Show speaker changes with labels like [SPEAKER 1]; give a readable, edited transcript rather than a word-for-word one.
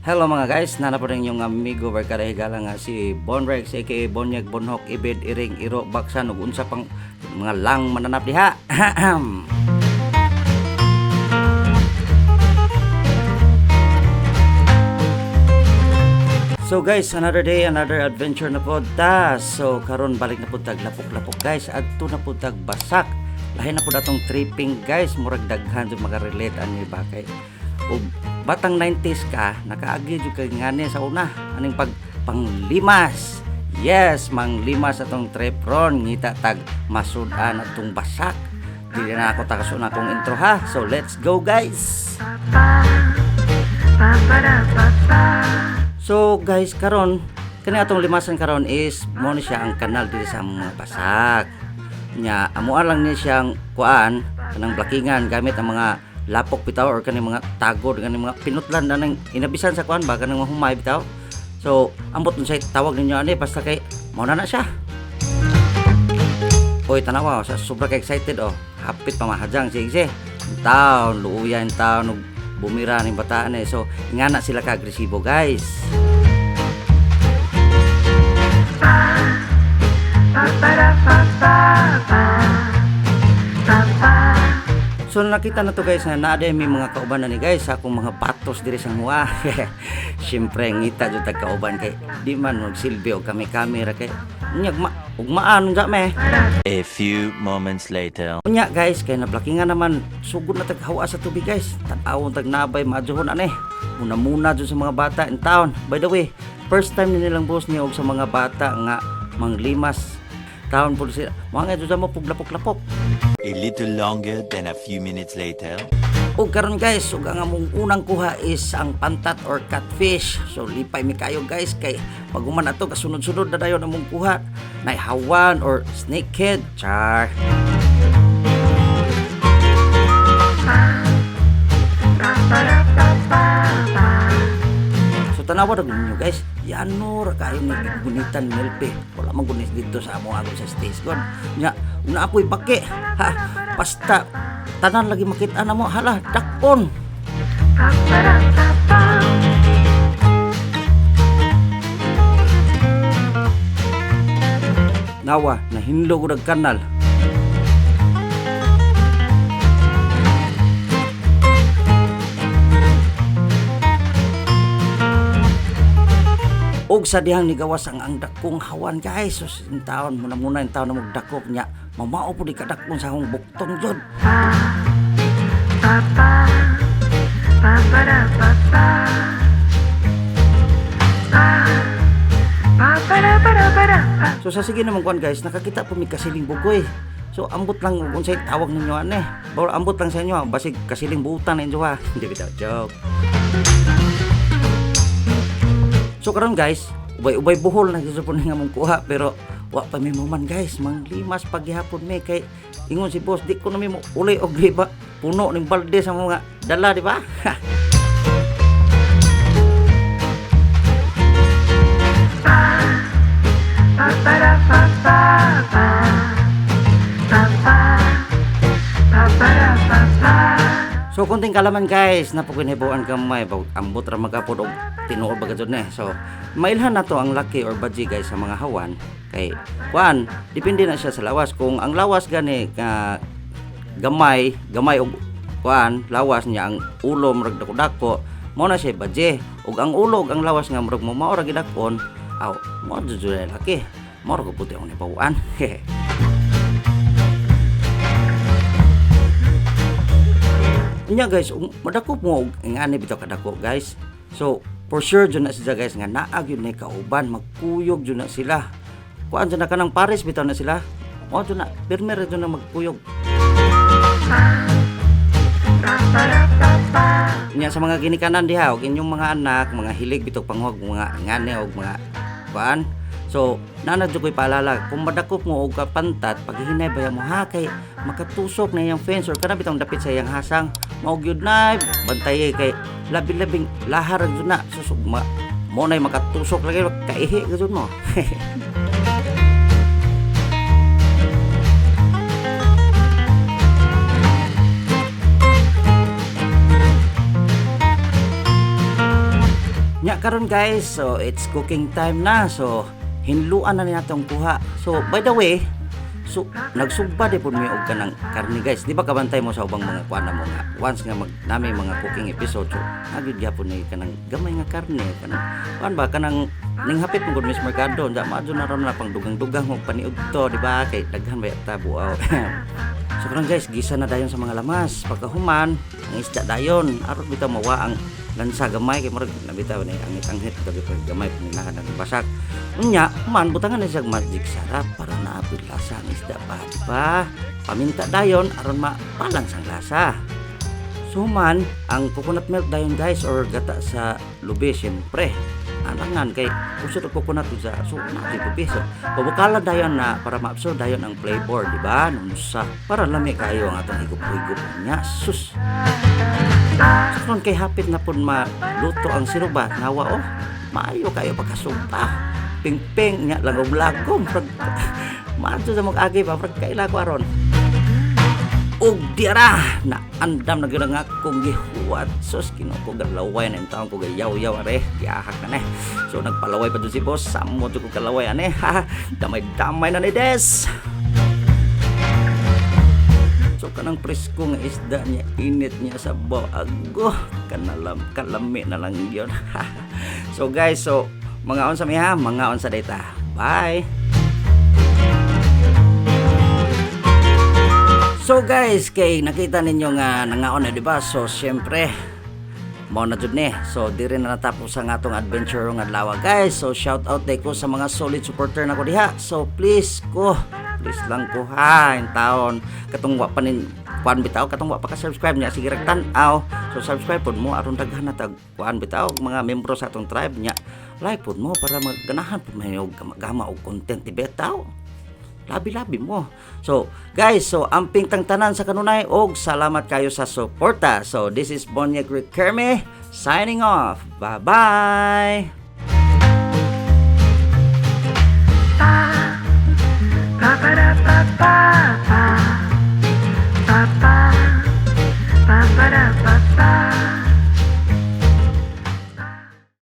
[SPEAKER 1] Hello mga guys, nanapod rin yung amigo barkada higala nga si Bonrex aka Bonyag Bonhok Ibed Iring Iro Baksan ug unsa pang mga lang mananap diha. So guys, another day, another adventure na po ta. So karon balik na po tag lapok-lapok guys, adto na po tag basak. Lahi na po datong tripping guys, murag daghan jud maga-relate ani ba kay ug batang 90s ka, nakaagi jud kay ngani sa una aning panglimas. Yes, manglimas atong trip ron ngita tag masudan atong basak. Dili na ako takaso na akong intro ha. So let's go guys. So guys, karon kani atong limasan karon is mo ni siya ang kanal diri sa mga basak. Nya amuan lang ni siyang kuan kanang blockingan gamit ang mga lapok bitaw or kanang mga tagod kanang mga pinutlan na nang inabisan sa kuan ba kanang mahumay bitaw. So ambot nun say tawag ninyo ani basta kay mao na siya. Oy tanawa sa sobra ka excited oh. Hapit pa mahadjang sige. Taon luuyan taon ug bumira ning bataan eh. So ingana sila ka agresibo guys. So nakita na to guys na naada may mga kauban na ni guys sa akong mga patos diri sa mua. Syempre ngita jud tag kauban kay di man magsilbi og kami kamera kay unya ugmaan unsa me.
[SPEAKER 2] A few moments later.
[SPEAKER 1] Unya guys kay naplakingan naman sugod na tag hawa sa tubig guys. Tan-awon tag nabay madyohon ani. Muna jud sa mga bata in town. By the way, first time nilang boss niya og sa mga bata nga manglimas taon po sila. Mga jud sa mo puglapok-lapok.
[SPEAKER 2] A little longer than a few minutes later.
[SPEAKER 1] O karon guys, ug ang among unang kuha is ang pantat or catfish. So lipay mi kayo guys kay pag human ato kasunod-sunod na dayon among kuha. Nay hawan or snakehead. Char. So tanawa ra ninyo guys. Yano ra kayo ni gunitan milpe. Wala man gunis dito sa among ago sa stage god. Nya una apoy baki. Ha, basta tanan lagi makita na mo hala dakpon. Nawa nahinlo ko dag kanal. Og sa dihang ni gawas ang dakong hawan guys. So in taon muna in taon na magdakop nya mamao po di kadakpon sa akong buktong jud. So sa sige naman kuan guys, nakakita po mi kasiling bugoy. So ambot lang unsay tawag ninyo ane. Bawal ambot lang sa inyo, basig kasiling buutan ninyo ha. Hindi bitaw joke. So karon guys, ubay-ubay buhol na gyud pud nga mong kuha pero wa pa mi mo man guys, manglimas paghihapon mi kay ingon si boss di ko na mi mo uli og liba puno ning balde sa mga dala di ba? So kunting kalaman guys, napukinhibuan kamay ambot ra magapod og tinuod ba gud ne. So mailhan na to ang laki or badji guys sa mga hawan kay kuan depende na siya sa lawas. Kung ang lawas gani ka gamay og kuan lawas niya ang ulo murag dako-dako mo na siya badji ug ang ulo ug ang lawas nga murag mao ra gidakon aw mo jud laki mo ra ko puti ang nipawaan. Nya guys, madakop mo ngani bitaw kadako guys. So for sure jud na sila guys nga naa gyud na kauban magkuyog jud na sila. Kuan jud na kanang pares bitaw na sila. Mo jud na pirmer jud na magkuyog. Nya sa mga ginikanan diha og inyong mga anak, mga hilig bitaw panguwag mga ngani og mga kuan. So nanad jud koy paalala kung madakop mo og kapantat paghihinay baya mo ha kay makatusok na iyang fence or kana bitong dapit sa iyang hasang mao gyud na bantay kay labi-labing lahar jud na susug mo nay makatusok lagi kaihi gyud mo. karon guys, so it's cooking time na. So hinluan na natong kuha. So by the way, so nagsugba di pud mi og kanang karne guys. Di ba kabantay mo sa ubang mga kuan mo nga once nga nami mga cooking episode, so agud gyapon ni kanang gamay nga karne kanang kuan ba kanang ning hapit mo gud mis merkado nda maadyo na ron na pang dugang-dugang mo paniud to, di ba? Kay daghan ba ta buaw. So karon guys, gisa na dayon sa mga lamas. Pagkahuman, ang isda dayon aron bitaw mawa ang lansa gamay kay murag nabitaw ni angit-angit gabi pa gamay pinilahan ng basak. Unya, man butangan na siya magic sarap para naapil lasa ang isda pa, di ba? Paminta dayon aron mabalance ang lasa. So man, ang coconut milk dayon guys or gata sa lubi syempre. Anangan kay usod og coconut sa so natin lubi. So pabukala dayon na para ma-absorb dayon ang flavor, di ba? Nunsa para lami kayo ang atong higup-higup nya. Sus. So kay hapit na pud maluto ang siruba, nawa oh. Maayo kayo pagkasumpa. Ping-ping nya lagom-lagom maadto sa mag-agi pa prag kaila ko aron ug dira na andam na gyud nga akong gihuwat sus kinuko galaway na taon ko gayaw-yaw are gihahak na so nagpalaway pa dun si boss samo to ko kalaway ane damay-damay na ni Des. So kanang presko nga isda niya init niya sa bago kalami na lang yun. So guys, so mga on sa miha, mga on sa data. Bye! So guys, kay nakita ninyo nga nangaon na, diba? So syempre, mao na jud ni. So diri na natapos ang atong adventure nga adlaw guys. So shout out day ko sa mga solid supporter nako diha. So please lang ko ha in taon katong wa panin kuan bitaw katong wa pa ka subscribe niya sige rag tan-aw. So subscribe pod mo aron daghan na tag kuan bitaw mga membro sa atong tribe niya. Like pod mo para magganahan pod may og gama og content bitaw. Labi-labi mo. So guys, so amping tang tanan sa kanunay og salamat kayo sa suporta. So this is Bonyek Kerme signing off. Bye-bye.
[SPEAKER 3] Ba ba da ba ba.